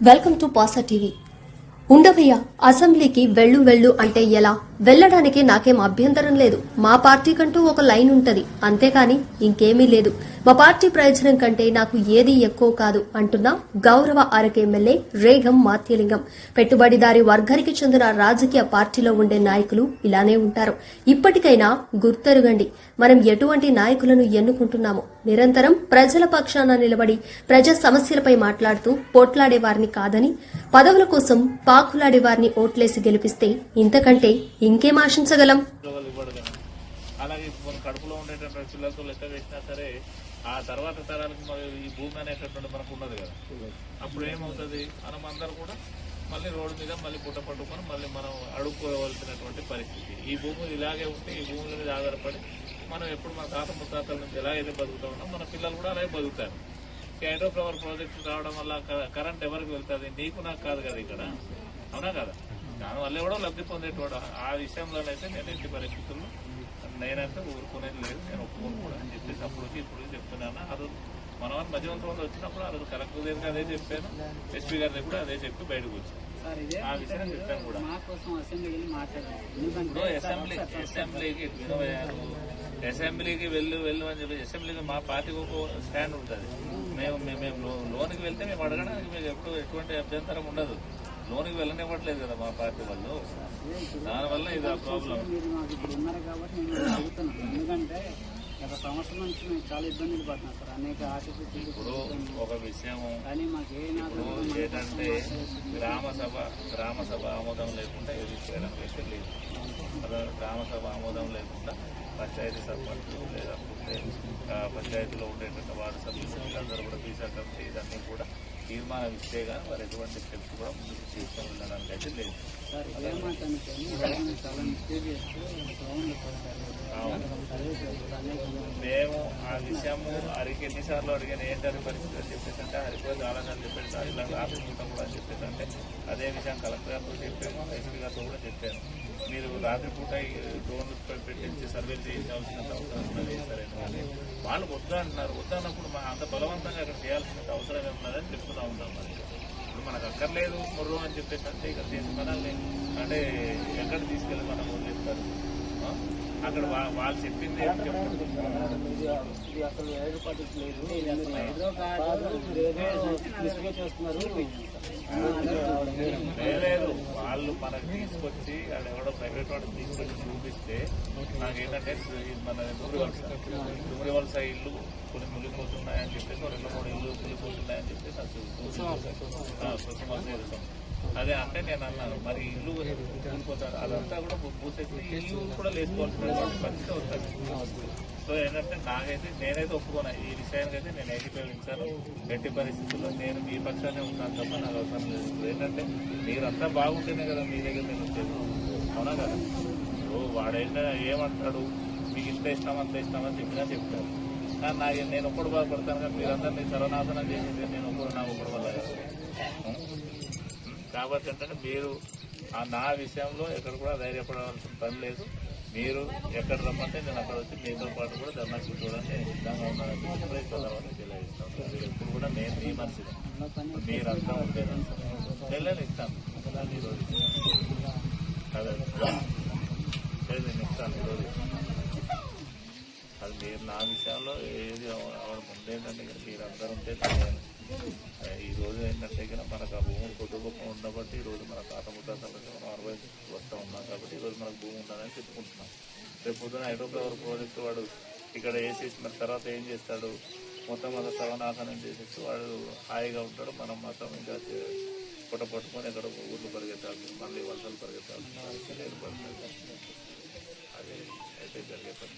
Welcome to పాసా TV. ఉండవయ్య, అసెంబ్లీకి వెళ్ళు వెళ్ళు అంటే ఎలా? వెళ్లడానికి నాకేం అభ్యంతరం లేదు. మా పార్టీకంటూ ఒక లైన్ ఉంటది, అంతేకాని ఇంకేమీ లేదు. మా పార్టీ ప్రయోజనం కంటే నాకు ఏదీ ఎక్కువ కాదు అంటున్న గౌరవ అరకు ఎమ్మెల్యే రేగం మాత్యలింగం. పెట్టుబడిదారి వర్గానికి చెందిన రాజకీయ పార్టీలో ఉండే నాయకులు ఇలానే ఉంటారు. ఇప్పటికైనా గుర్తెరగండి, మనం ఎటువంటి నాయకులను ఎన్నుకుంటున్నామో. నిరంతరం ప్రజల పక్షాన నిలబడి ప్రజా సమస్యలపై మాట్లాడుతూ పోట్లాడే వారిని కాదని, పదవుల కోసం పాకులాడే వారిని ఓట్లేసి గెలిపిస్తే ఇంతకంటే ఇంకేం ఆశించగలం? అలాగే మన కడుపులో ఉండేటటువంటి పిల్లలతో లెక్క వేసినా సరే ఆ తర్వాత తరాలకు ఈ భూమి అనేటటువంటి మనకు ఉన్నది కదా. అప్పుడు ఏమవుతుంది, మనం అందరూ కూడా మళ్ళీ రోడ్డు మీద మళ్ళీ పుట్ట పట్టుకొని మళ్ళీ మనం అడుక్కోవలసినటువంటి పరిస్థితి. ఈ భూమి ఇలాగే ఉంటే ఈ భూముల మీద ఆధారపడి మనం ఎప్పుడు మన తాత ముత్తాతల నుంచి ఎలా అయితే బతుకుతా ఉన్నాం, మన పిల్లలు కూడా అలాగే బతుకుతారు. హైడ్రో పవర్ ప్రాజెక్టు రావడం వల్ల కరెంట్ ఎవరికి వెళ్తుంది? నీకు నాకు కాదు కదా ఇక్కడ, అవునా కదా? దానివల్ల కూడా లబ్ధి పొందేటోడు. ఆ విషయంలోనైతే నేను ఎట్టి పరిస్థితుల్లో నేనంటే ఊరుకునేది లేదు, నేను ఒప్పుకోను కూడా అని చెప్పేసి అప్పటికి ఇప్పుడు చెప్తున్నాను. ఆ రోజు మన మధ్యవంతం వచ్చినప్పుడు ఆ రోజు కలెక్టర్ దగ్గరికి అదే చెప్పాను, ఎస్పీ గారి దగ్గర కూడా అదే చెప్పి బయటకు వచ్చాను. ఆ విషయం చెప్పాను కూడా. అసెంబ్లీకి వెళ్ళు అని చెప్పి అసెంబ్లీకి మా పార్టీకి ఒక స్టాండ్ ఉంటుంది. మేము లోనికి వెళ్తే మేము అడగడానికి మీకు ఎటువంటి అభ్యంతరం ఉండదు. లోనికి వెళ్ళనివ్వట్లేదు కదా మా పార్టీ వాళ్ళు, దానివల్ల ఇది ఆ ప్రాబ్లం. గత సంవత్సరం నుంచి మేము చాలా ఇబ్బందులు పడుతున్నాం సార్. అనేక ఆశీస్సులు ఇప్పుడు ఒక విషయం కానీ మాకు ఏంటంటే గ్రామ సభ ఆమోదం లేకుండా ఏది చేయడానికి అయితే లేదు. గ్రామ సభ ఆమోదం లేకుండా పంచాయతీ సర్పంచ్ లేకపోతే పంచాయతీలో ఉండేటువంటి వార్డు సభ్యులు వీళ్ళందరూ కూడా బీసా కమిటీ ఇదన్నీ కూడా తీర్మానం ఇస్తే కానీ వారు ఎటువంటి స్టెప్స్ కూడా ముందుకు తీసుకొని వెళ్ళడానికి అయితే లేదు. మేము ఆ విషయము హరికి ఎన్నిసార్లు అడిగాను, ఏంటని పరిస్థితి అని చెప్పేసి అంటే హరిపోయి చాలాసార్లు చెప్పాను సార్, ఇలా రాత్రిపూట కూడా అని చెప్పేసి అంటే అదే విషయం కలెక్టర్ గారితో చెప్పాము, ఎస్పీ గారితో కూడా చెప్పాను. మీరు రాత్రిపూట డ్రోన్లు పెట్టించి సర్వేలు చేయించాల్సిన అవసరం ఉన్నది సరేనా కానీ వాళ్ళు వద్దు అంటున్నారు. వద్దన్నప్పుడు అంత బలవంతంగా అక్కడ చేయాల్సిన అవసరం ఉన్నదని చెప్తూ ఉంటాం. మరి ఇప్పుడు మనకు అక్కర్లేదు ముర్రు అని చెప్పేసి అంటే ఇక చేసి మనల్ని అంటే ఎక్కడ తీసుకెళ్ళి మనం వదిలేస్తారు? అక్కడ వాళ్ళు చెప్పింది ఏం చెప్పండి. లేదు, వాళ్ళు మనకు తీసుకొచ్చి అది ఎవడో ప్రైవేట్ వాడికి తీసుకొచ్చి చూపిస్తే నాకేంటంటే మన దుమ్రి వలస ఇల్లు కొన్ని మునిగిపోతున్నాయని చెప్పేసి 2-3 ఇల్లు కూలిపోతున్నాయని చెప్పేసి అది అదే అంటే నేను అన్నాను, మరి ఇల్లు కూలిపోతారు అదంతా కూడా పూసేసి ఇల్లు కూడా లేసుకోవాల్సినటువంటి పరిస్థితి వస్తుంది. సో ఏంటంటే నేనైతే ఒప్పుకోను ఈ విషయానికి అయితే నేను ఏకీభవించాను. ఎట్టి పరిస్థితుల్లో నేను మీ పక్షానే ఉన్నాను తప్ప నాకు అవసరం లేదు. ఏంటంటే మీరంతా బాగుంటేనే కదా మీ దగ్గర నేను వచ్చేది, అవునా కదా? సో వాడైనా ఏమంటాడు, మీకు ఇంత ఇష్టం అంత ఇష్టమని చెప్పినా చెప్తారు. కానీ నేను ఒక్కడు బాధపడతాను కానీ మీరందరినీ సర్వనాశనం చేసేది నేను నాకు ఒక్కడు వల్ల కదా. కాబట్టి ఏంటంటే మీరు నా విషయంలో ఎక్కడ కూడా ధైర్యపడవలసిన పని లేదు. మీరు ఎక్కడ రమ్మంటే నేను అక్కడ వచ్చి మీతో పాటు కూడా ధర్నా కూర్చోవడానికి నేను సిద్ధంగా ఉన్నానని తర్వాత తెలియజేస్తాను. మీరు ఎప్పుడు కూడా నేను మీ మనిషిని, మీరు అంతా ఉండేది నేను ఇస్తాను ఈరోజు. అదే నేను ఇస్తాను ఈరోజు. అది మీరు నా విషయంలో ఏది ముందేంటంటే మీరు అందరూ ఉంటే ఈ రోజు ఏంటంటే మనకు ఆ భూమి కొద్ది గొప్ప ఉండబట్టి ఈరోజు మన తాత ముత్తాతల నుంచి మనం 60 వస్తూ ఉన్నాం కాబట్టి ఈరోజు మనకు భూమి ఉందని చెప్పుకుంటున్నాం. రేపు పొద్దున హైడ్రో పవర్ ప్రాజెక్టు వాడు ఇక్కడ వేసేసిన తర్వాత ఏం చేస్తాడు, మొత్తం అంతా సర్వనాశనం చేసేసి వాడు హాయిగా ఉంటాడు. మనం మాత్రం ఇంకా పొట్ట పట్టుకొని ఎక్కడ ఊర్లు పరిగెత్తాల్సి మళ్ళీ వలసలు పరిగెత్తాల్సిన ఏర్పడుతుంది. అది అయితే జరిగే పని.